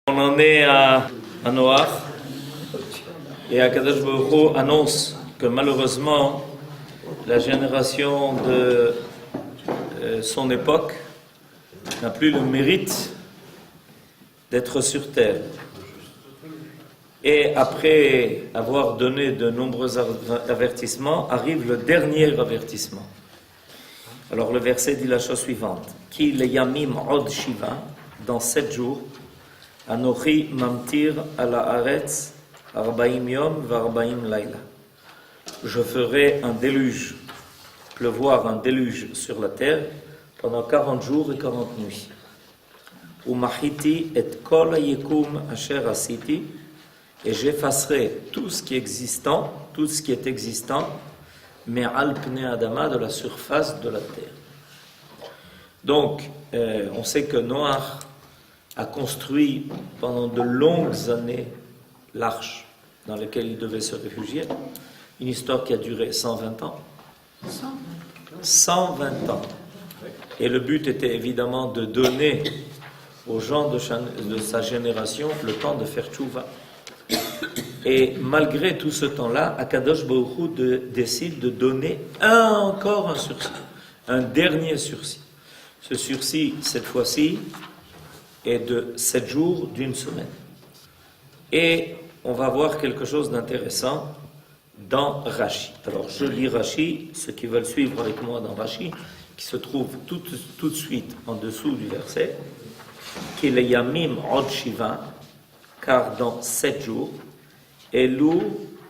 On en est à Noach et Akadosh Baruch Hu annonce que malheureusement la génération de son époque n'a plus le mérite d'être sur terre. Et après avoir donné de nombreux avertissements, arrive le dernier avertissement. Alors le verset dit la chose suivante: Ki le yamim od shiva, dans 7 jours, Anochi mamtir ala haaretz arbaim yom varbaim laila. Je ferai un déluge, pleuvoir un déluge sur la terre pendant 40 jours et 40 nuits. Umachiti et kol hayekum asher asiti, et j'effacerai tout ce qui est existant, mais al pnei adama, de la surface de la terre. Donc, on sait que Noach a construit pendant de longues années l'arche dans laquelle il devait se réfugier. Une histoire qui a duré 120 ans. 120 ans. Et le but était évidemment de donner aux gens de sa génération le temps de faire tchouva. Et malgré tout ce temps-là, Akadosh Baruch Hu décide de donner encore un sursis, un dernier sursis. Ce sursis, cette fois-ci, est de 7 jours d'une semaine. Et on va voir quelque chose d'intéressant dans Rashi. Alors je lis Rashi, ceux qui veulent suivre avec moi dans Rashi, qui se trouve tout de suite en dessous du verset, qui est le Yamim Od Shiva, car dans 7 jours, Elu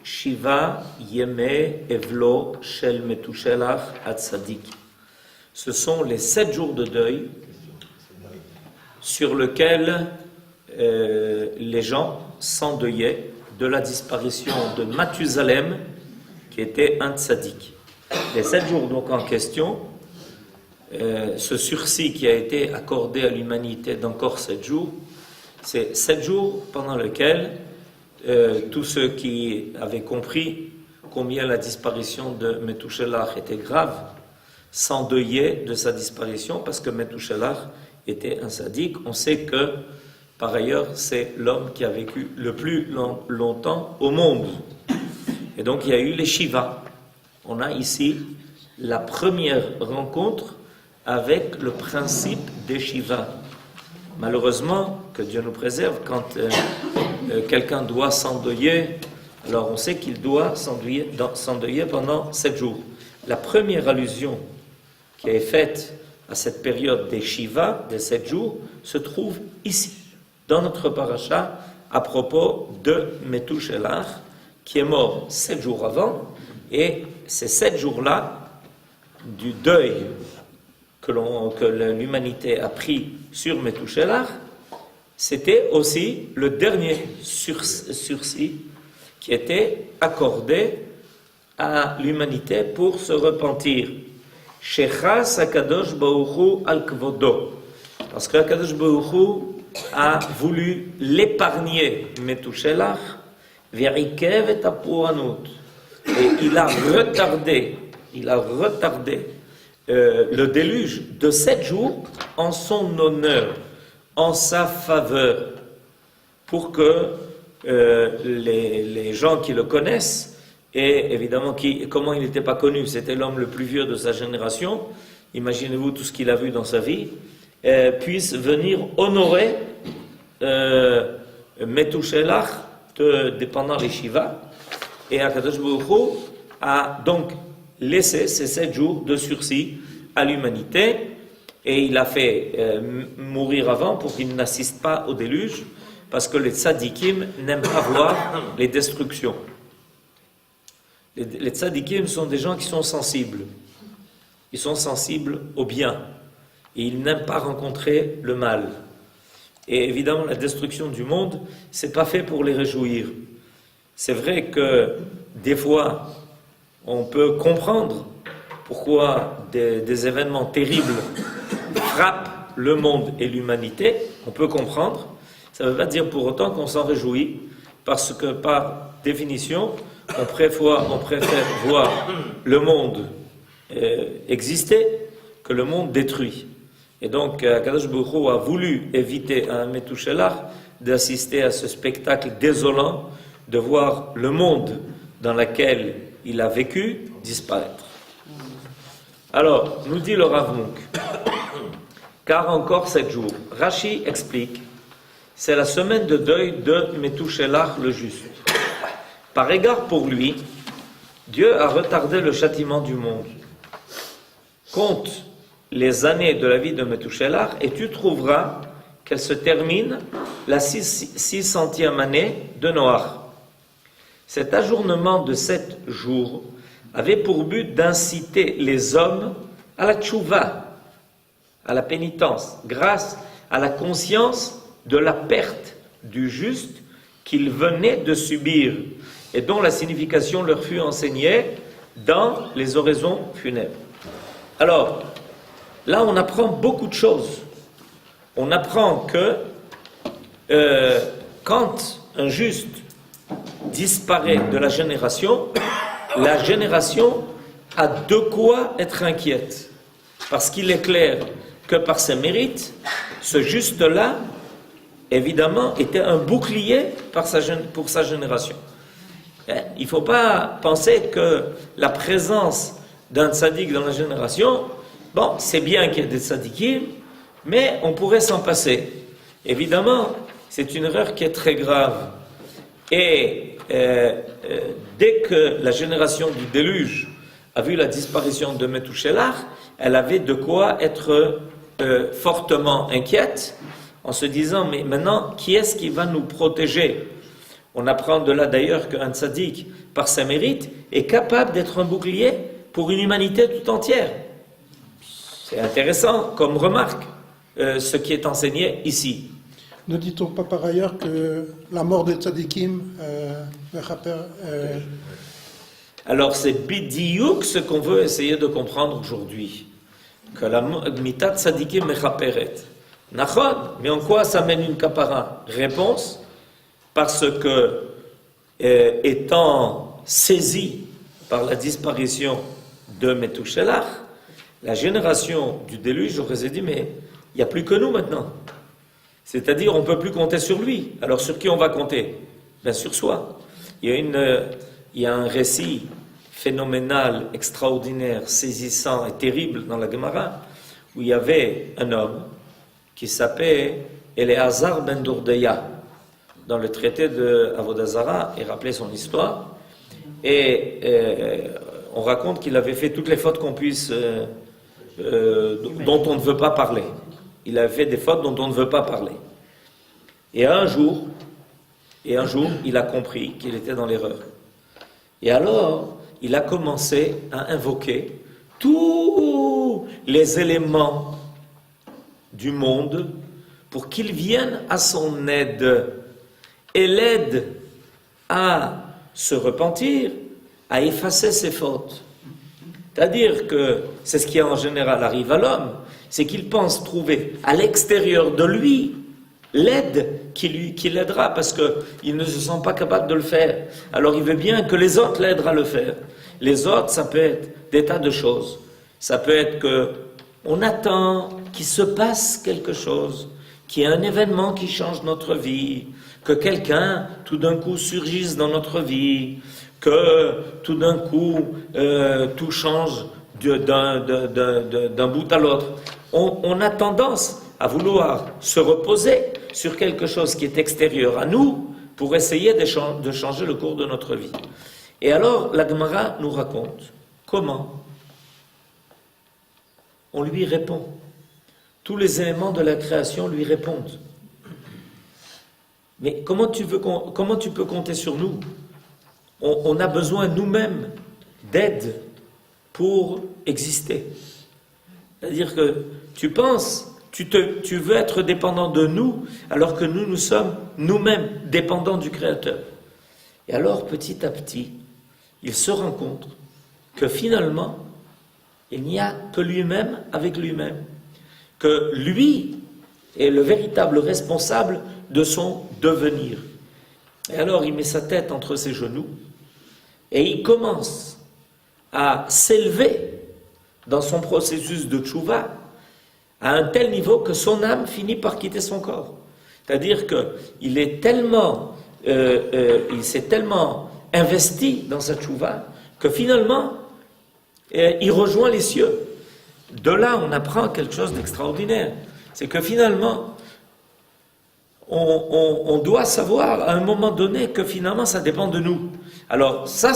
Shiva Yeme Evlo Shel Metushelach Atzadik. Ce sont les 7 jours de deuil sur lesquels les gens s'endeuillaient de la disparition de Mathusalem, qui était un tzaddik. Les 7 jours donc en question, ce sursis qui a été accordé à l'humanité d'encore 7 jours, c'est 7 jours pendant lesquels tous ceux qui avaient compris combien la disparition de Methuselah était grave s'endeuillaient de sa disparition, parce que Methuselah était un sadique. On sait que, par ailleurs, c'est l'homme qui a vécu le plus longtemps au monde. Et donc, il y a eu les Shiva. On a ici la première rencontre avec le principe des Shiva. Malheureusement, que Dieu nous préserve, quand quelqu'un doit s'endeuiller, alors on sait qu'il doit s'endeuiller pendant 7 jours. La première allusion qui est faite à cette période des Shiva, des 7 jours, se trouve ici, dans notre paracha, à propos de Methuselah, qui est mort 7 jours avant, et ces 7 jours-là, du deuil que l'humanité a pris sur Methuselah, c'était aussi le dernier sursis qui était accordé à l'humanité pour se repentir. Shechas Akadosh Baruch Hu al kvodo, parce que Akadosh Baruch Hu a voulu l'épargner, Methuselah, ve'ikev et apuanut, et il a retardé le déluge de 7 jours en son honneur, en sa faveur, pour que les gens qui le connaissent, et évidemment, comment il n'était pas connu, c'était l'homme le plus vieux de sa génération, imaginez-vous tout ce qu'il a vu dans sa vie, puissent venir honorer Methuselah pendant les Shiva. Et Akadosh Baruch Hu a donc laissé ces 7 jours de sursis à l'humanité, et il a fait mourir avant pour qu'il n'assiste pas au déluge, parce que les tzadikim n'aiment pas voir les destructions. Les tzadikim sont des gens qui sont sensibles. Ils sont sensibles au bien. Et ils n'aiment pas rencontrer le mal. Et évidemment, la destruction du monde, c'est pas fait pour les réjouir. C'est vrai que des fois, on peut comprendre pourquoi des événements terribles frappent le monde et l'humanité. On peut comprendre. Ça ne veut pas dire pour autant qu'on s'en réjouit, parce que par définition, on préfère voir le monde exister que le monde détruit. Et donc, Akadosh Baruch Hu a voulu éviter à Methuselah d'assister à ce spectacle désolant, de voir le monde dans lequel il a vécu disparaître. Alors, nous dit le Rav Munk, car encore 7 jours. Rashi explique, c'est la semaine de deuil de Metouchelach le juste. Par égard pour lui, Dieu a retardé le châtiment du monde. Compte les années de la vie de Metouchelach et tu trouveras qu'elle se termine la 600e année de Noach. Cet ajournement de 7 jours avait pour but d'inciter les hommes à la tchouva, à la pénitence, grâce à la conscience de la perte du juste qu'ils venaient de subir et dont la signification leur fut enseignée dans les oraisons funèbres. Alors, là on apprend beaucoup de choses. On apprend que quand un juste disparaît de la génération a de quoi être inquiète. Parce qu'il est clair que par ses mérites, ce juste-là, évidemment, était un bouclier pour sa génération. Il ne faut pas penser que la présence d'un tzaddik dans la génération, bon, c'est bien qu'il y ait des tzaddikim, mais on pourrait s'en passer. Évidemment, c'est une erreur qui est très grave. Et dès que la génération du déluge a vu la disparition de Metouchelach, elle avait de quoi être fortement inquiète, en se disant, mais maintenant, qui est-ce qui va nous protéger? On apprend de là d'ailleurs qu'un tzaddik, par ses mérites, est capable d'être un bouclier pour une humanité tout entière. C'est intéressant comme remarque, ce qui est enseigné ici. Ne dit-on pas par ailleurs que la mort des tzadikim Alors c'est bidiouk ce qu'on veut essayer de comprendre aujourd'hui. Que la mitat tzadikim mechaperet. Nachon, mais en quoi ça mène une kapara? Réponse, parce que étant saisi par la disparition de Metouchelach, la génération du déluge aurait dit, mais il n'y a plus que nous maintenant. C'est-à-dire, on ne peut plus compter sur lui. Alors, sur qui on va compter? Bien, sur soi. Il y a un récit phénoménal, extraordinaire, saisissant et terrible dans la Gemara, où il y avait un homme qui s'appelait Eleazar ben Dourdeya. Dans le traité de Avodah Zarah, il rappelait son histoire, et on raconte qu'il avait fait toutes les fautes qu'on puisse, dont on ne veut pas parler. Il a fait des fautes dont on ne veut pas parler. Et un jour, il a compris qu'il était dans l'erreur. Et alors, il a commencé à invoquer tous les éléments du monde pour qu'ils viennent à son aide et l'aide à se repentir, à effacer ses fautes. C'est-à-dire que c'est ce qui en général arrive à l'homme, c'est qu'il pense trouver à l'extérieur de lui l'aide qui l'aidera parce qu'il ne se sent pas capable de le faire. Alors il veut bien que les autres l'aident à le faire. Les autres, ça peut être des tas de choses. Ça peut être qu'on attend qu'il se passe quelque chose, qu'il y ait un événement qui change notre vie, que quelqu'un tout d'un coup surgisse dans notre vie, que tout d'un coup tout change d'un bout à l'autre. On a tendance à vouloir se reposer sur quelque chose qui est extérieur à nous pour essayer de changer le cours de notre vie. Et alors, la Gemara nous raconte comment on lui répond. Tous les éléments de la création lui répondent. Mais comment tu peux compter sur nous? On a besoin nous-mêmes d'aide pour exister. C'est-à-dire que tu penses, tu veux être dépendant de nous, alors que nous sommes nous-mêmes dépendants du Créateur. Et alors, petit à petit, il se rend compte que finalement, il n'y a que lui-même avec lui-même. Que lui est le véritable responsable de son devenir. Et alors, il met sa tête entre ses genoux et il commence à s'élever dans son processus de tchouva à un tel niveau que son âme finit par quitter son corps. C'est-à-dire qu'il est tellement, il s'est tellement investi dans cette tchouva que finalement, il rejoint les cieux. De là, on apprend quelque chose d'extraordinaire. C'est que finalement, on doit savoir à un moment donné que finalement, ça dépend de nous. Alors ça,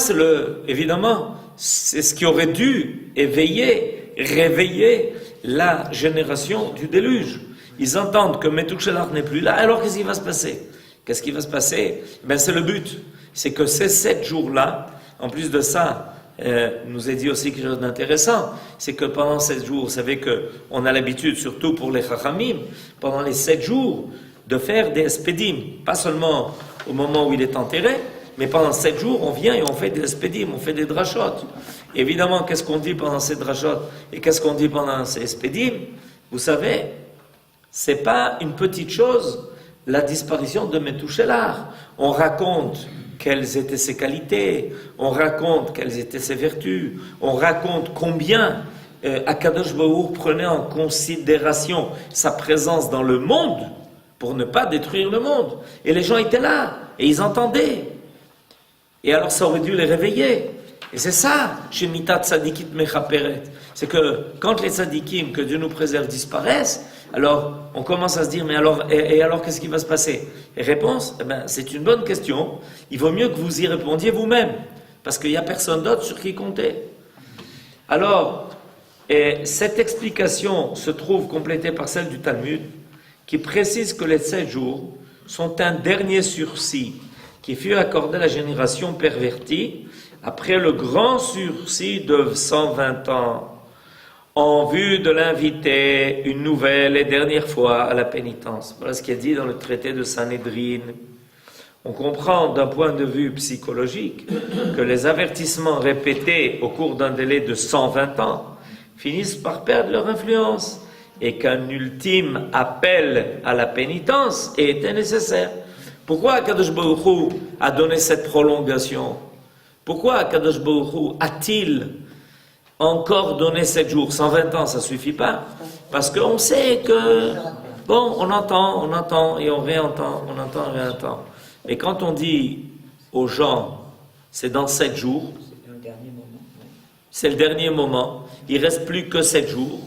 évidemment, c'est ce qui aurait dû réveiller la génération du déluge. Ils entendent que Metouchelach n'est plus là, alors qu'est-ce qui va se passer? Qu'est-ce qui va se passer? Ben, c'est le but. C'est que ces 7 jours-là, en plus de ça, nous est dit aussi quelque chose d'intéressant, c'est que pendant 7 jours, vous savez qu'on a l'habitude, surtout pour les Chachamim, pendant les 7 jours, de faire des espédim, pas seulement au moment où il est enterré, mais pendant 7 jours, on vient et on fait des espédim, on fait des drachot. Et évidemment, qu'est-ce qu'on dit pendant ces drachot et qu'est-ce qu'on dit pendant ces espédim? Vous savez, c'est pas une petite chose, la disparition de Metouchelach. On raconte quelles étaient ses qualités, on raconte quelles étaient ses vertus, on raconte combien Akadosh Baruch prenait en considération sa présence dans le monde pour ne pas détruire le monde. Et les gens étaient là, et ils entendaient. Et alors ça aurait dû les réveiller. Et c'est ça, chez Mitat Tzadikit Mechaperet. C'est que quand les tzadikim, que Dieu nous préserve, disparaissent, alors on commence à se dire, mais alors, et alors qu'est-ce qui va se passer? Et réponse, eh ben, c'est une bonne question. Il vaut mieux que vous y répondiez vous-même, parce qu'il n'y a personne d'autre sur qui compter. Alors, cette explication se trouve complétée par celle du Talmud, qui précise que les 7 jours sont un dernier sursis qui fut accordé à la génération pervertie après le grand sursis de 120 ans, en vue de l'inviter une nouvelle et dernière fois à la pénitence. Voilà ce qui est dit dans le traité de Sanhédrin. On comprend d'un point de vue psychologique que les avertissements répétés au cours d'un délai de 120 ans finissent par perdre leur influence et qu'un ultime appel à la pénitence était nécessaire. Pourquoi Akadosh Baruch Hu a donné cette prolongation? Pourquoi Akadosh Baruch Hu a-t-il encore donné 7 jours? 120 ans, ça ne suffit pas. Parce qu'on sait que, bon, on entend et on réentend, on entend et réentend. Et quand on dit aux gens, c'est dans 7 jours, c'est le dernier moment, il ne reste plus que 7 jours,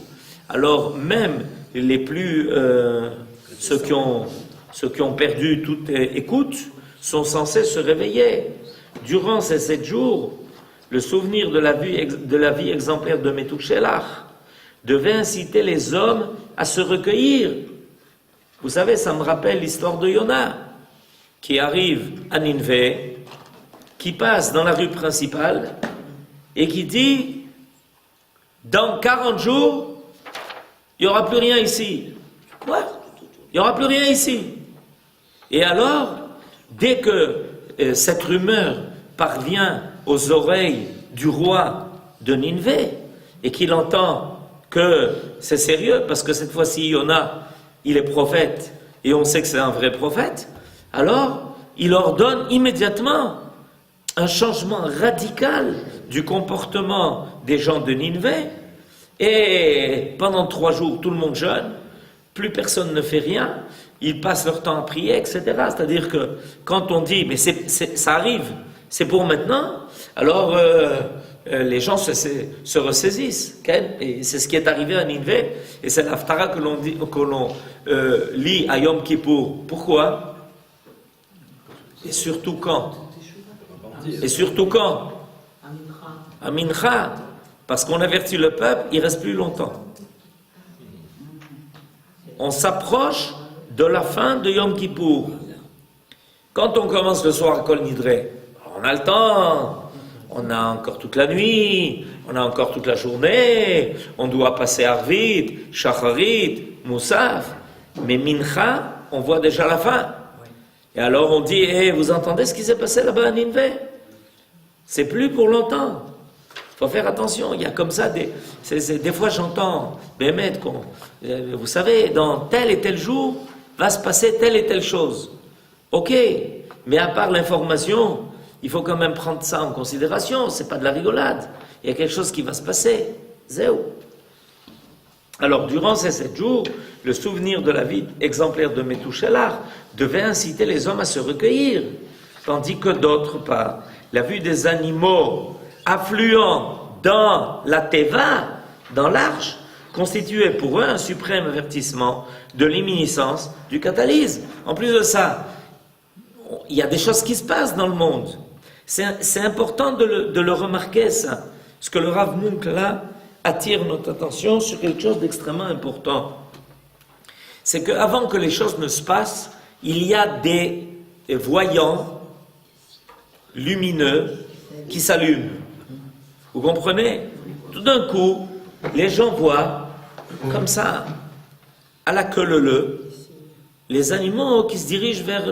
alors même les plus, ceux qui ont perdu toute écoute, sont censés se réveiller. Durant ces 7 jours, le souvenir de la vie exemplaire de Metouchelach devait inciter les hommes à se recueillir. Vous savez, ça me rappelle l'histoire de Yona, qui arrive à Ninvé, qui passe dans la rue principale et qui dit « Dans 40 jours, il n'y aura plus rien ici. » Quoi? Il n'y aura plus rien ici. Et alors, dès que cette rumeur parvient aux oreilles du roi de Ninvé et qu'il entend que c'est sérieux, parce que cette fois-ci, Yona, il est prophète et on sait que c'est un vrai prophète, alors il ordonne immédiatement un changement radical du comportement des gens de Ninvé. Et pendant 3 jours, tout le monde jeûne, plus personne ne fait rien, ils passent leur temps à prier, etc. C'est-à-dire que quand on dit, mais ça arrive, c'est pour maintenant, alors les gens se ressaisissent. Et c'est ce qui est arrivé à Ninvé, et c'est l'Haftara que l'on lit à Yom Kippour. Pourquoi? Et surtout quand? Et surtout quand? À Mincha. Parce qu'on avertit le peuple, il ne reste plus longtemps. On s'approche de la fin de Yom Kippour. Quand on commence le soir à Kol Nidré, on a le temps, on a encore toute la nuit, on a encore toute la journée, on doit passer Arvit, Shacharit, Moussaf, mais Mincha, on voit déjà la fin. Et alors on dit, hey, vous entendez ce qui s'est passé là-bas à Ninvé? C'est plus pour longtemps. Il faut faire attention, il y a comme ça des fois j'entends, Bémet, vous savez, dans tel et tel jour, va se passer telle et telle chose. Ok, mais à part l'information, il faut quand même prendre ça en considération, c'est pas de la rigolade. Il y a quelque chose qui va se passer. Zéo. Alors, durant ces 7 jours, le souvenir de la vie exemplaire de Methuselah devait inciter les hommes à se recueillir, tandis que d'autre part, la vue des animaux affluant dans la Teva, dans l'arche, constituait pour eux un suprême avertissement de l'imminence du catalyse. En plus de ça, il y a des choses qui se passent dans le monde. C'est important de le remarquer, ça. Parce que le Rav Munk, là, attire notre attention sur quelque chose d'extrêmement important. C'est qu'avant que les choses ne se passent, il y a des voyants lumineux qui s'allument. Vous comprenez? Tout d'un coup, les gens voient, comme ça, à la queue leu, les animaux qui se dirigent vers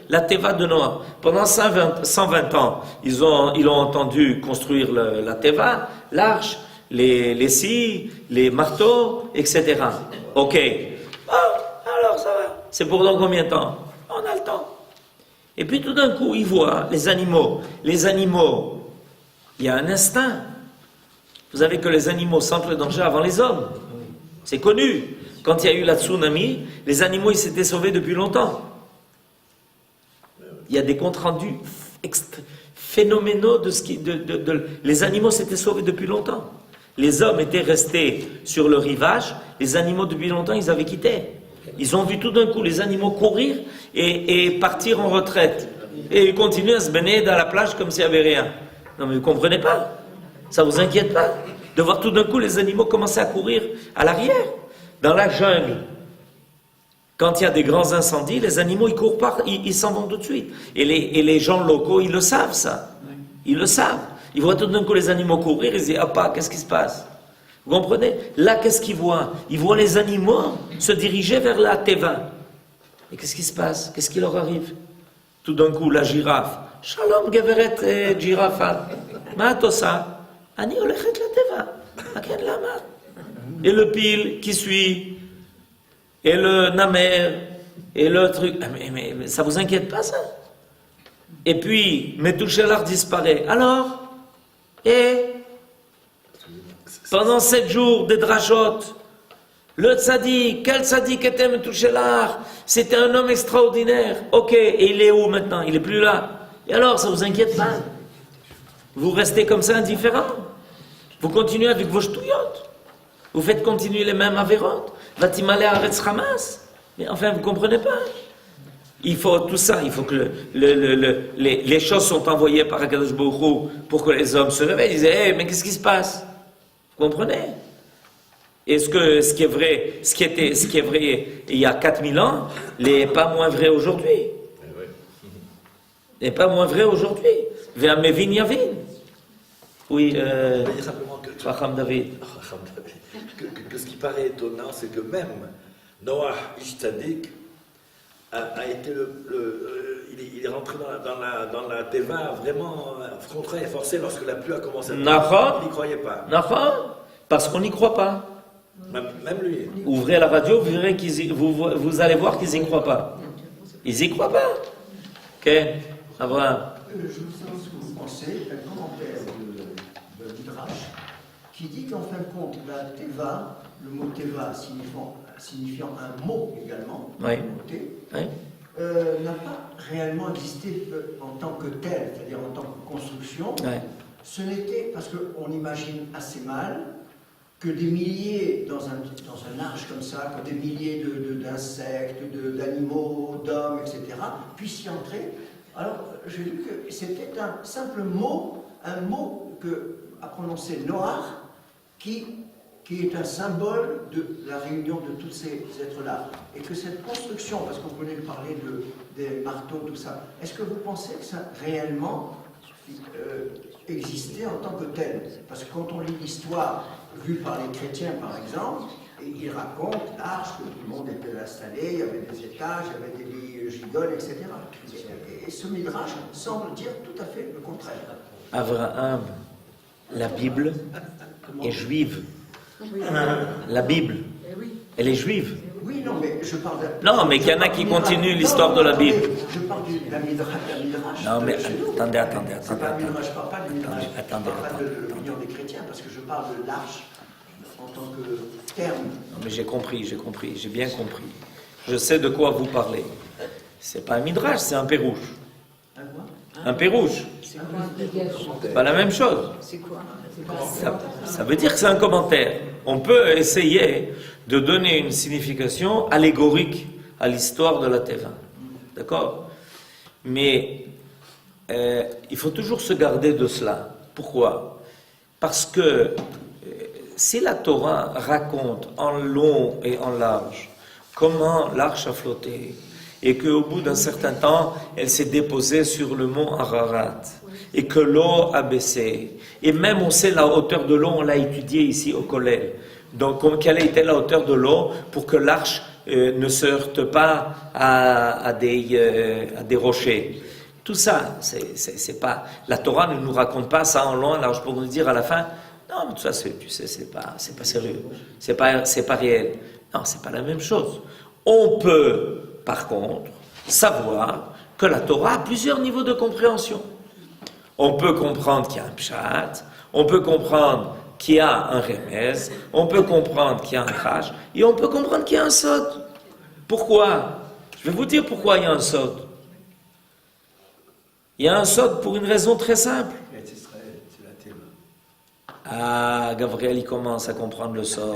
la Teva de Noah. Pendant 120 ans, ils ont entendu construire la Teva, l'arche, les scies, les marteaux, etc. Ok. Alors ça va. C'est pour dans combien de temps? On a le temps. Et puis tout d'un coup, ils voient les animaux. Les animaux, il y a un instinct. Vous savez que les animaux sentent le danger avant les hommes. C'est connu. Quand il y a eu la tsunami, les animaux ils s'étaient sauvés depuis longtemps. Il y a des comptes rendus phénoménaux de ce qui... les animaux s'étaient sauvés depuis longtemps. Les hommes étaient restés sur le rivage, les animaux depuis longtemps ils avaient quitté. Ils ont vu tout d'un coup les animaux courir et partir en retraite. Et ils continuent à se baigner dans la plage comme s'il n'y avait rien. Non mais vous ne comprenez pas? Ça ne vous inquiète pas de voir tout d'un coup les animaux commencer à courir à l'arrière? Dans la jungle, quand il y a des grands incendies, les animaux ils courent pas, ils s'en vont tout de suite. Et les gens locaux, ils le savent ça. Ils le savent. Ils voient tout d'un coup les animaux courir, ils se disent, ah pas, qu'est-ce qui se passe? Vous comprenez? Là, qu'est-ce qu'ils voient? Ils voient les animaux se diriger vers la Teva. Et qu'est-ce qui se passe? Qu'est-ce qui leur arrive? Tout d'un coup, la girafe. Shalom, geveret girafa. Ma'atosa. Ani olechet la Teva. Aken lama. Et le pile qui suit, et le namer, et le truc. Mais ça vous inquiète pas, ça? Et puis, Methuselah disparaît. Alors? Et pendant 7 jours des drachotes, le tzaddik, quel tzaddik était Methuselah? C'était un homme extraordinaire. Ok, et il est où maintenant? Il est plus là. Et alors, ça vous inquiète pas? Vous restez comme ça indifférent? Vous continuez avec vos ch'touillottes? Vous faites continuer les mêmes avérotes? Vatimale Aretz Hamas? Mais enfin, vous ne comprenez pas? Il faut tout ça, il faut que les choses sont envoyées par Akadosh Baruch Hu pour que les hommes se réveillent. Ils disent, hey, mais qu'est-ce qui se passe? Vous comprenez? Est-ce que ce qui est vrai il y a 4000 ans n'est pas moins vrai aujourd'hui? N'est pas moins vrai aujourd'hui. Ve'amevin yavin. Oui, Racham David. Que ce qui paraît étonnant, c'est que même Noah Ish Tzadik a été il est rentré dans la Teva vraiment contraint et forcé lorsque la pluie a commencé à tomber. Il n'y croyait pas. Parce qu'on n'y croit pas. Même lui. Ouvrez la radio, vous, verrez vous allez voir qu'ils n'y croient pas. Ils n'y croient pas. Ok, Abraham. Je veux savoir ce que vous pensez d'un commentaire de Midrash qui dit qu'en fin de compte, la Teva, le mot Teva signifiant un mot également, oui. Oui. N'a pas réellement existé en tant que tel, c'est-à-dire en tant que construction. Oui. Ce n'était, parce qu'on imagine assez mal, que des milliers, dans un arche comme ça, que des milliers d'insectes, d'animaux, d'hommes, etc., puissent y entrer. Alors, j'ai vu que c'était un simple mot, a prononcé Noah, qui est un symbole de la réunion de tous ces êtres-là. Et que cette construction, parce qu'on venait de parler des marteaux, tout ça, est-ce que vous pensez que ça réellement existait en tant que tel? Parce que quand on lit l'histoire vue par les chrétiens, par exemple, ils racontent l'arche, que tout le monde était installé, il y avait des étages, il y avait des gigoles, etc. Et ce midrash semble dire tout à fait le contraire. Abraham, la Bible est juive. La Bible, elle est juive. Oui, non, mais je parle Non, mais qu'il y en a qui continuent l'histoire de la Bible. Je parle d'un midrash. Non, mais attendez. C'est pas un midrash, je parle pas du midrash. Je parle pas de l'union des chrétiens, parce que je parle de l'arche. en tant que terme. Non, mais j'ai bien compris. Je sais de quoi vous parlez. C'est pas un midrash, c'est un pérouche. Un quoi? Un pérouche. C'est quoi un dégage? C'est pas la même chose. C'est quoi? Ça veut dire que c'est un commentaire. On peut essayer de donner une signification allégorique à l'histoire de la Teva. D'accord? Mais il faut toujours se garder de cela. Pourquoi? Parce que si la Torah raconte en long et en large comment l'arche a flotté et qu'au bout d'un certain temps, elle s'est déposée sur le mont Ararat et que l'eau a baissé, et même on sait la hauteur de l'eau, on l'a étudié ici au collège. Donc, quelle était la hauteur de l'eau pour que l'arche ne se heurte pas à des rochers. Tout ça, c'est pas... La Torah ne nous raconte pas ça en long, large pour nous dire à la fin, non, mais tout ça, tu sais, c'est pas sérieux, c'est pas réel. Non, c'est pas la même chose. On peut, par contre, savoir que la Torah a plusieurs niveaux de compréhension. On peut comprendre qu'il y a un pshat, on peut comprendre qu'il y a un remez, on peut comprendre qu'il y a un crash, et on peut comprendre qu'il y a un sod. Pourquoi? Je vais vous dire pourquoi il y a un sod. Il y a un sod pour une raison très simple. Ah, Gabriel, il commence à comprendre le sod.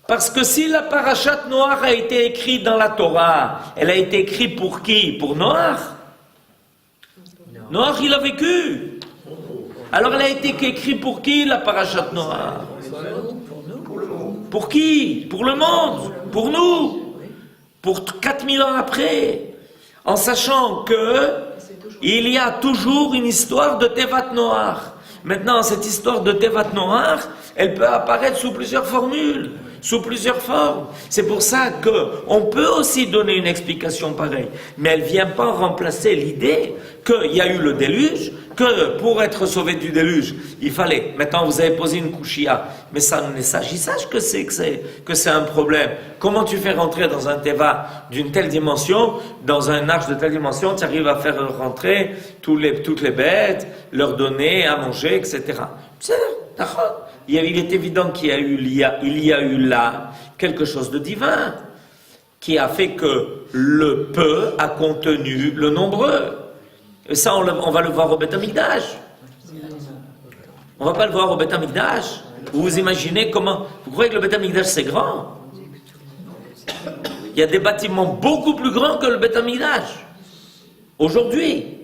Parce que si la parashat Noach a été écrite dans la Torah, elle a été écrite pour qui? Pour Noach. Noach, il a vécu. Alors elle a été écrite pour qui, la parashat Noach? Pour qui? Pour le monde. Pour nous. Pour 4000 ans après. En sachant que il y a toujours une histoire de Tevat Noach. Maintenant, cette histoire de Tevat Noach, elle peut apparaître sous plusieurs formules, sous plusieurs formes. C'est pour ça qu'on peut aussi donner une explication pareille, mais elle ne vient pas remplacer l'idée qu'il y a eu le déluge, que pour être sauvé du déluge, il fallait... Maintenant, vous avez posé une couchia, mais ça ne s'agit pas que c'est un problème. Comment tu fais rentrer dans un teva d'une telle dimension, dans un arche de telle dimension, tu arrives à faire rentrer toutes les bêtes, leur donner à manger, etc. Il est évident qu'il y a eu là quelque chose de divin qui a fait que le peu a contenu le nombreux. Et ça, on va le voir au Beth Amikdash. On ne va pas le voir au Beth Amikdash. Vous imaginez comment... Vous croyez que le Beth Amikdash, c'est grand? Il y a des bâtiments beaucoup plus grands que le Beth Amikdash. Aujourd'hui.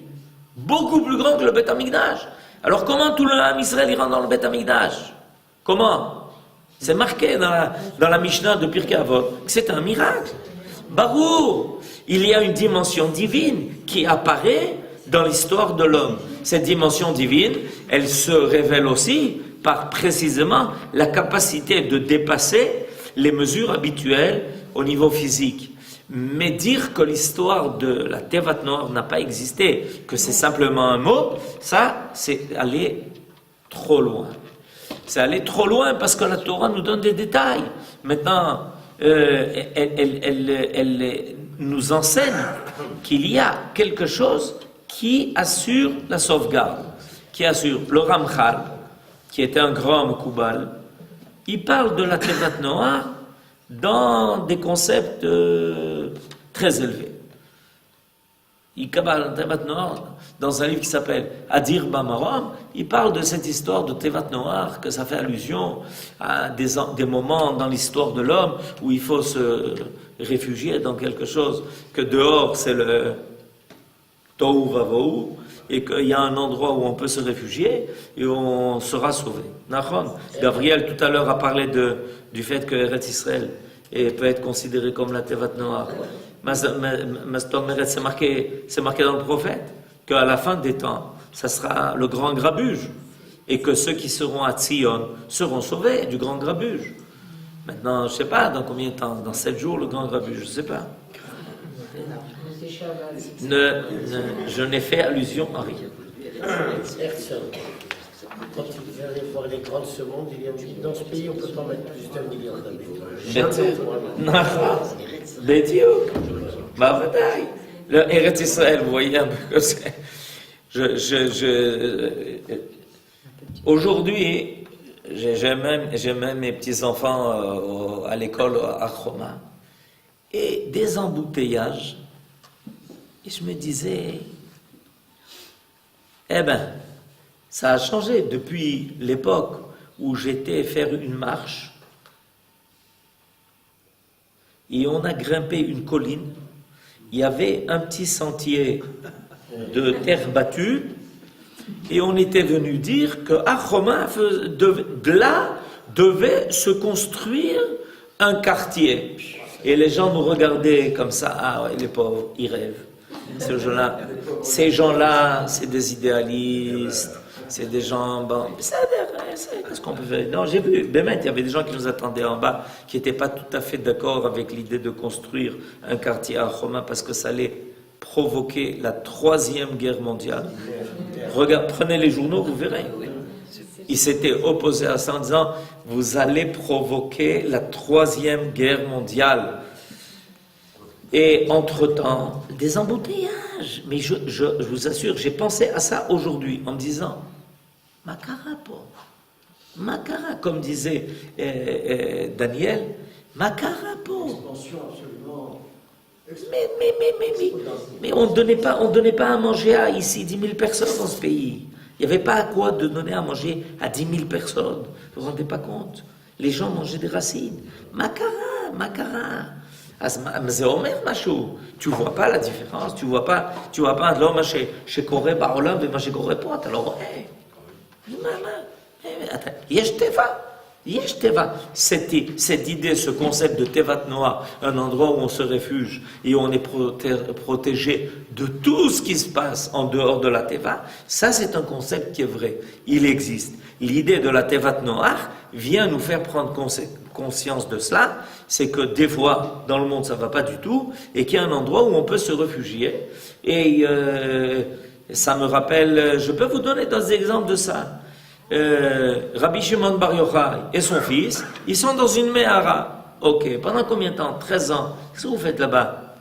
Beaucoup plus grands que le Beth Amikdash. Alors comment tout le Ham Israël ira dans le Beth Amikdash? Comment? C'est marqué dans la Mishnah de Pirkei Avot que c'est un miracle. Barou, il y a une dimension divine qui apparaît dans l'histoire de l'homme. Cette dimension divine, elle se révèle aussi par précisément la capacité de dépasser les mesures habituelles au niveau physique. Mais dire que l'histoire de la Tevat Noach n'a pas existé, que c'est simplement un mot, ça, c'est aller trop loin. C'est aller trop loin parce que la Torah nous donne des détails. Maintenant, elle nous enseigne qu'il y a quelque chose qui assure la sauvegarde, qui assure. Le Ramchal, qui était un grand Moukoubbal, il parle de la Tevat Noach dans des concepts très élevés. Il parle de Tevat Noach dans un livre qui s'appelle Adir Bamaram. Il parle de cette histoire de Tevat Noach, que ça fait allusion à des moments dans l'histoire de l'homme où il faut se réfugier dans quelque chose, que dehors c'est le Tohu Vavohu, et qu'il y a un endroit où on peut se réfugier et on sera sauvé. Gabriel tout à l'heure a parlé du fait que Eretz Israël peut être considéré comme la Tevat Noach. C'est marqué dans le prophète qu'à la fin des temps, ça sera le grand grabuge et que ceux qui seront à Tzion seront sauvés du grand grabuge. Maintenant, je ne sais pas dans combien de temps, dans 7 jours, le grand grabuge, je ne sais pas. Je n'ai fait allusion à rien. Quand vous allez voir les grandes secondes, il y a dit dans ce pays, on ne peut pas mettre plus d'1 million d'habitants. Le Eretz Israël, vous voyez un peu que c'est. Aujourd'hui, j'ai même mes petits-enfants à l'école à Roma. Et des embouteillages. Et je me disais, eh ben, ça a changé depuis l'époque où j'étais faire une marche. Et on a grimpé une colline. Il y avait un petit sentier de terre battue. Et on était venu dire qu'à Roma, de là, devait se construire un quartier. Et les gens nous regardaient comme ça. Ah ouais, les pauvres, ils rêvent. Ces gens-là, c'est des idéalistes. C'est des gens, bon, qu'est-ce qu'on peut faire? Non, j'ai vu, Bémet, il y avait des gens qui nous attendaient en bas, qui n'étaient pas tout à fait d'accord avec l'idée de construire un quartier à Roma parce que ça allait provoquer la 3e guerre mondiale. Prenez les journaux, vous verrez. Ils s'étaient opposés à ça en disant, vous allez provoquer la 3e guerre mondiale. Et entre-temps, des embouteillages. Mais je vous assure, j'ai pensé à ça aujourd'hui en me disant, Makara, pauvre. Makara, comme disait Daniel, Makara, pauvre. Mais on ne donnait pas à manger à ici 10 000 personnes dans ce pays. Il n'y avait pas à quoi de donner à manger à 10 000 personnes. Vous ne vous rendez pas compte? Les gens mangeaient des racines. Makara. Tu vois pas la différence, tu vois pas l'homme chez Corée, Barolam, et chez Corée, alors Yesh Teva. Cette idée, ce concept de Tevat Noah, un endroit où on se réfugie et où on est protégé de tout ce qui se passe en dehors de la Teva, ça c'est un concept qui est vrai, il existe. L'idée de la Tevat Noah vient nous faire prendre conscience de cela, c'est que des fois dans le monde ça va pas du tout et qu'il y a un endroit où on peut se réfugier. Et ça me rappelle, je peux vous donner des exemples de ça. Rabbi Shimon Bar Yochai et son fils, ils sont dans une Mehara. Ok, pendant combien de temps? 13 ans. Qu'est-ce que vous faites là-bas?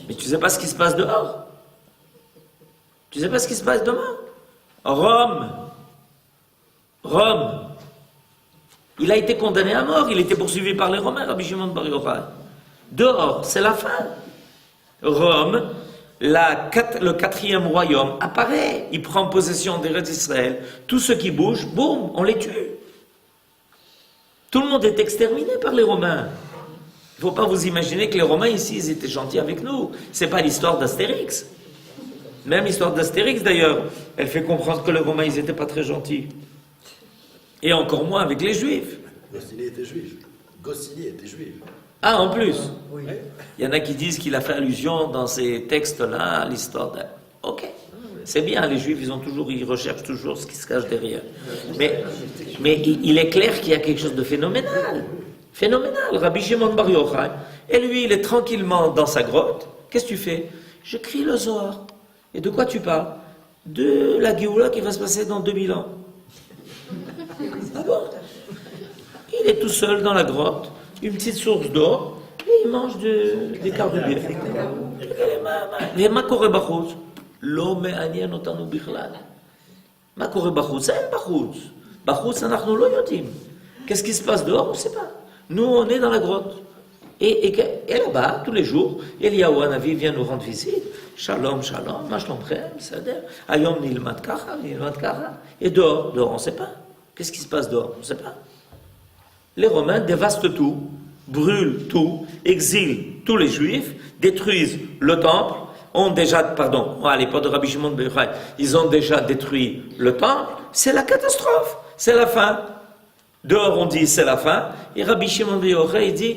Mais tu sais pas ce qui se passe dehors? Tu sais pas ce qui se passe demain? Rome. Il a été condamné à mort, il était poursuivi par les Romains, Rabbi Shimon Bar Yochai. Dehors, c'est la fin. Rome, le 4e royaume apparaît, il prend possession des restes d'Israël. Tous ceux qui bougent, boum, on les tue. Tout le monde est exterminé par les Romains. Il ne faut pas vous imaginer que les Romains ici, ils étaient gentils avec nous. Ce n'est pas l'histoire d'Astérix. Même l'histoire d'Astérix d'ailleurs, elle fait comprendre que les Romains, ils n'étaient pas très gentils. Et encore moins avec les Juifs. Goscinny était juif. Ah, en plus. Oui. Il y en a qui disent qu'il a fait allusion dans ces textes-là à l'histoire de... Ok, c'est bien, les Juifs, ils recherchent toujours ce qui se cache derrière. Mais il est clair qu'il y a quelque chose de phénoménal. Rabbi Shimon Bar Yochai, et lui, il est tranquillement dans sa grotte. Qu'est-ce que tu fais? Je crie le Zohar. Et de quoi tu parles? De la Géoula qui va se passer dans 2000 ans. Ah bon? Il est tout seul dans la grotte, une petite source d'eau, et il mange des quarts de bière. Mais ma koré bachutz? Lo me'anien otanu bichlal. Ma koré bachutz? C'est bachutz. Bachutz, anachnu lo yodim. Qu'est-ce qui se passe dehors? On ne sait pas. Nous, on est dans la grotte. Et là-bas, tous les jours, Eliyahu Hanavi vient nous rendre visite. Shalom, ma shlomchem, c'est-à-dire, ayom nilmad kacha. Et dehors, on ne sait pas. Qu'est-ce qui se passe dehors? On ne sait pas. Les Romains dévastent tout, brûlent tout, exilent tous les Juifs, détruisent le temple, à l'époque de Rabbi Shimon Bar Yochai, ils ont déjà détruit le temple, c'est la catastrophe, c'est la fin. Dehors on dit c'est la fin, et Rabbi Shimon Bar Yochai dit,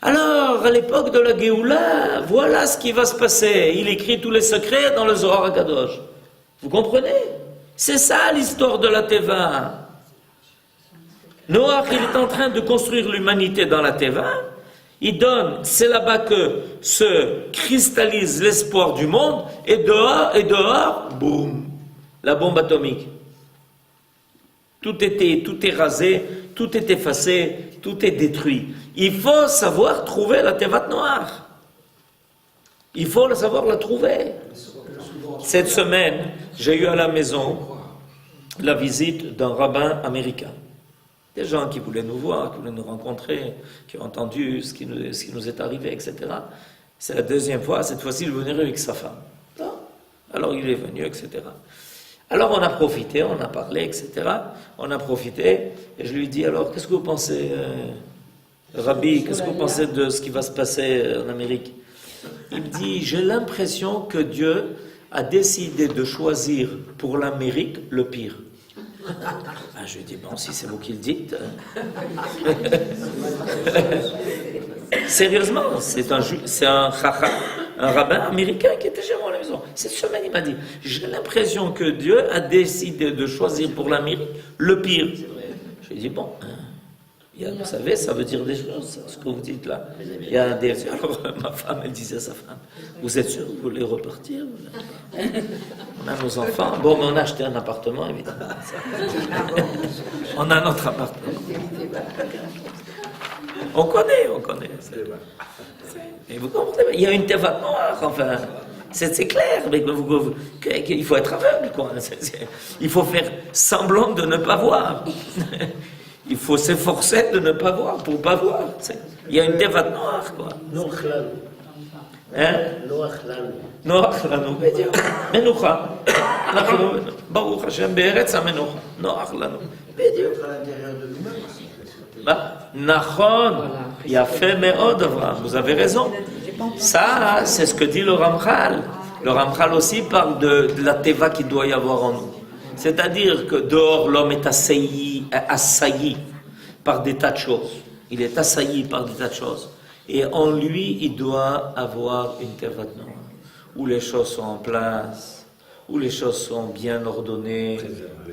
alors à l'époque de la Géoula, voilà ce qui va se passer. Il écrit tous les secrets dans le Zohar HaKadosh. Vous comprenez? C'est ça l'histoire de la Teva. Noach, il est en train de construire l'humanité dans la Teva. Il donne, c'est là-bas que se cristallise l'espoir du monde. Et dehors, boum, la bombe atomique. Tout est rasé, tout est effacé, tout est détruit. Il faut savoir trouver la Tevat Noach. Il faut savoir la trouver. Cette semaine, j'ai eu à la maison la visite d'un rabbin américain. Des gens qui voulaient nous voir, qui voulaient nous rencontrer, qui ont entendu ce qui nous est arrivé, etc. C'est la deuxième fois, cette fois-ci, il est venu avec sa femme. Alors il est venu, etc. Alors on a profité, on a parlé, etc. On a profité, et je lui dis, alors, qu'est-ce que vous pensez, Rabbi, qu'est-ce que vous pensez de ce qui va se passer en Amérique? Il me dit, j'ai l'impression que Dieu a décidé de choisir pour l'Amérique le pire. Je lui dis, bon, si c'est vous qui le dites. Sérieusement, c'est un rabbin américain qui était chez moi à la maison. Cette semaine, il m'a dit, j'ai l'impression que Dieu a décidé de choisir pour l'Amérique le pire. Je lui dis, bon, vous savez, ça veut dire des choses, ce que vous dites là. Il y a des... Alors, ma femme, elle disait à sa femme, vous êtes sûr que vous voulez repartir? On a nos enfants. Bon, mais on a acheté un appartement, évidemment. On a notre appartement. On connaît. Et vous comprenez, il y a une teva noire, enfin. C'est clair, mais il faut être aveugle, quoi. Il faut faire semblant de ne pas voir. Il faut s'efforcer de ne pas voir pour pas voir. Il y a une teva noire, quoi. Noach lanu. Hein? Noach lanu. נוח לנו, בדיוק, מנוחה. אנחנו, ברוך השם, בארץ המנוחה. נוח לנו, בדיוק. À l'intérieur de nous-mêmes aussi. נכון, יפה מאוד אברהם, vous avez raison. Ça, c'est ce que dit le Ramchal. Le Ramchal aussi parle de la teva qu'il doit y avoir en nous. C'est-à-dire que dehors, l'homme est assailli par des tas de choses. Il est assailli par des tas de choses. Et en lui, il doit avoir une teva noire, où les choses sont en place, où les choses sont bien ordonnées,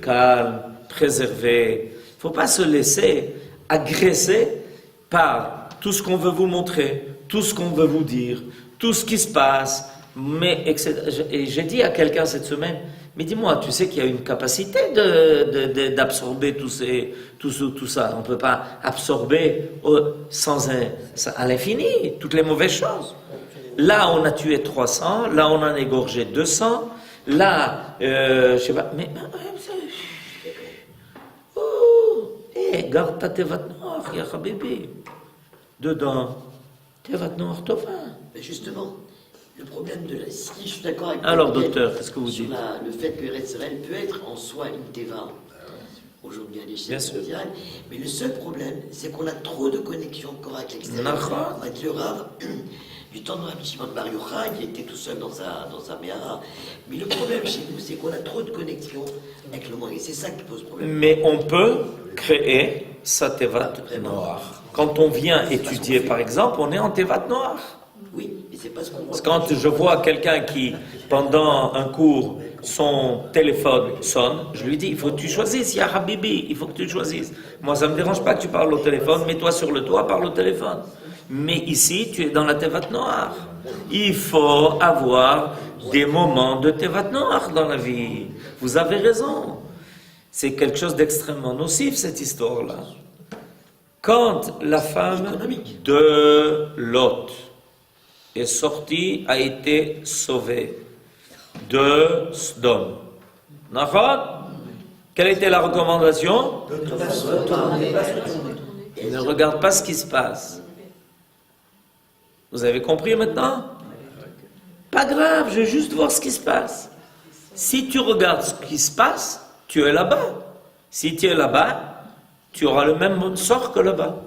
calmes, préservées. Il ne faut pas se laisser agresser par tout ce qu'on veut vous montrer, tout ce qu'on veut vous dire, tout ce qui se passe. Mais, et j'ai dit à quelqu'un cette semaine, mais dis-moi, tu sais qu'il y a une capacité d'absorber tout ça. On ne peut pas absorber à l'infini toutes les mauvaises choses. Là, on a tué 300, là, on en a égorgé 200, là, je sais pas, mais garde ta tevat noire, ya habibi. Dedans, tevat noire tova. Mais justement, le problème de la... Si je suis d'accord avec Alors, Gabriel docteur, qu'est-ce que vous sur dites? le fait que Israël peut être en soi une teva, aujourd'hui à l'échelle mondiale, mais le seul problème, c'est qu'on a trop de connexions encore avec l'extérieur, avec le Rav, du temps de Rabbi Shimon Bar Yochai, qui était tout seul dans sa méhara. Mais le problème chez nous, c'est qu'on a trop de connexions avec le monde, et c'est ça qui pose problème. Mais on peut créer sa tevat noire. Quand on vient étudier, par exemple, on est en tevat noire. Oui, mais c'est pas ce qu'on voit. Parce que quand je vois quelqu'un qui, pendant un cours, son téléphone sonne, je lui dis, il faut que tu choisisses, ya habibi, il faut que tu choisisses. Moi, ça ne me dérange pas que tu parles au téléphone, mets-toi sur le toit, parle au téléphone. Mais ici, tu es dans la tevat noire. Il faut avoir des moments de tevat noire dans la vie. Vous avez raison. C'est quelque chose d'extrêmement nocif, cette histoire-là. Quand la femme de Lot est sortie, a été sauvée de Sodome. Quelle était la recommandation? Ne regarde pas ce qui se passe. Vous avez compris maintenant? Pas grave, je vais juste voir ce qui se passe. Si tu regardes ce qui se passe, tu es là-bas. Si tu es là-bas, tu auras le même sort que là-bas.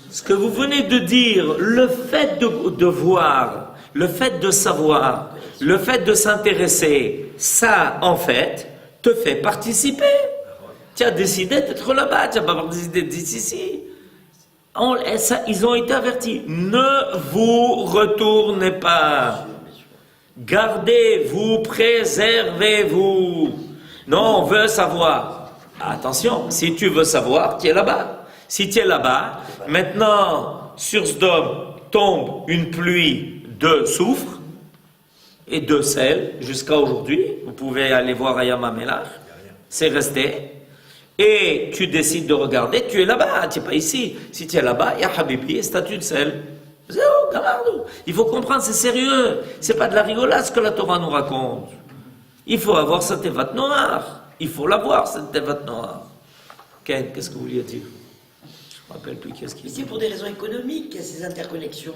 Ce que vous venez de dire, le fait de voir, le fait de savoir, le fait de s'intéresser, ça, en fait, te fait participer. Tu as décidé d'être là-bas, tu n'as pas décidé d'être ici. Ils ont été avertis. Ne vous retournez pas. Gardez-vous, préservez-vous. Non, on veut savoir. Attention, si tu veux savoir, tu es là-bas. Si tu es là-bas, maintenant, sur Sodome tombe une pluie de soufre et de sel jusqu'à aujourd'hui. Vous pouvez aller voir à Yamamelach. C'est resté. Et tu décides de regarder, tu es là-bas, tu n'es pas ici. Si tu es là-bas, il y a Habibi, statue de sel. Il faut comprendre, c'est sérieux. C'est pas de la rigolade ce que la Torah nous raconte. Il faut avoir cette Tevat Noir. Il faut l'avoir, cette Tevat Noir. Ken, qu'est-ce que vous vouliez dire? Je ne me rappelle plus qu'est-ce qu'il Mais dit. c'est pour des raisons économiques qu'il y a ces interconnexions.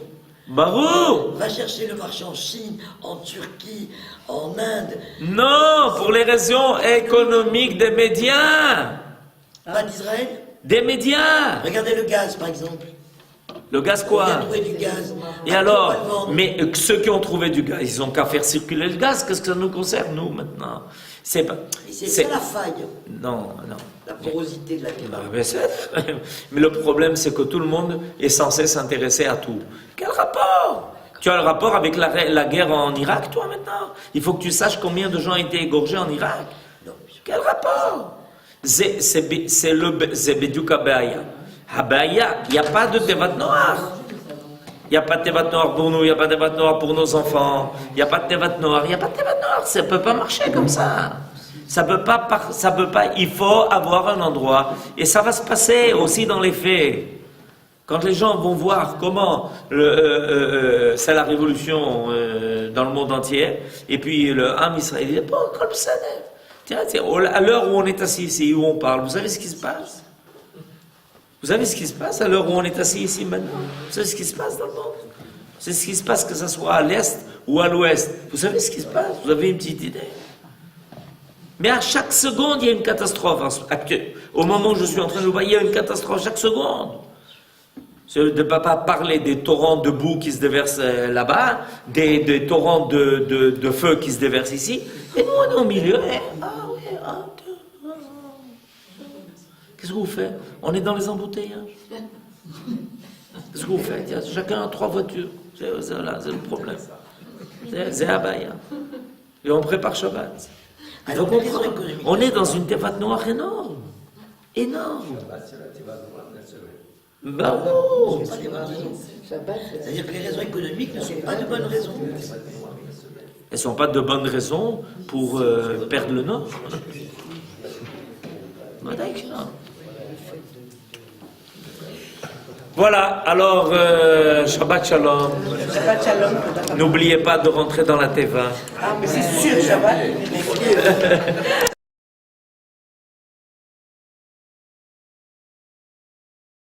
Bravo! Va chercher le marché en Chine, en Turquie, en Inde. Non, pour les raisons économiques des médias. Pas d'Israël. Des médias. Regardez le gaz, par exemple. Le gaz On quoi? vient de trouver du gaz. Et Ah, alors? on va le vendre. Mais ceux qui ont trouvé du gaz, ils ont qu'à faire circuler le gaz. Qu'est-ce que ça nous concerne, nous, maintenant? C'est pas... Et c'est ça la faille, Non, non. la porosité de la Teva. Mais le problème, c'est que tout le monde est censé s'intéresser à tout. Quel rapport? Tu as le rapport avec la guerre en Irak, toi, maintenant? Il faut que tu saches combien de gens ont été égorgés en Irak. Non. Quel rapport? C'est Bediuk Abaya. Abaya, il n'y a pas de Tevat Noir. Il n'y a pas de Tevat Noir pour nous, il n'y a pas de Tevat Noir pour nos enfants. Il n'y a pas de Tevat Noir, il n'y a pas de Tevat Noir. Ça ne peut pas marcher comme ça. Ça peut pas, il faut avoir un endroit. Et ça va se passer aussi dans les faits. Quand les gens vont voir comment c'est la révolution dans le monde entier, et puis le Ham Israël, il n'est pas comme ça. Tiens, à l'heure où on est assis ici, où on parle, vous savez ce qui se passe? Vous savez ce qui se passe à l'heure où on est assis ici maintenant? Vous savez ce qui se passe dans le monde? Vous savez ce qui se passe, que ce soit à l'est ou à l'ouest? Vous savez ce qui se passe? Vous avez une petite idée? Mais à chaque seconde, il y a une catastrophe. Au moment où je suis en train de vous voir, il y a une catastrophe chaque seconde. Je ne peux pas parler des torrents de boue qui se déversent là-bas, des torrents de feu qui se déversent ici, et nous on est au milieu. Qu'est-ce que vous faites? On est dans les embouteillages. Qu'est-ce que vous faites? Chacun a 3 voitures. C'est le problème. C'est Abaya. Et on prépare Shabbat. Il faut comprendre. On est dans une Tevat Noire énorme. Énorme. Bravo. C'est-à-dire que les raisons économiques ne sont pas de bonnes raisons. Elles ne sont pas de bonnes raisons pour perdre le Nord. Voilà, alors Shabbat Shalom. Shabbat Shalom. N'oubliez pas de rentrer dans la Teva. Ah, mais c'est sûr, Shabbat.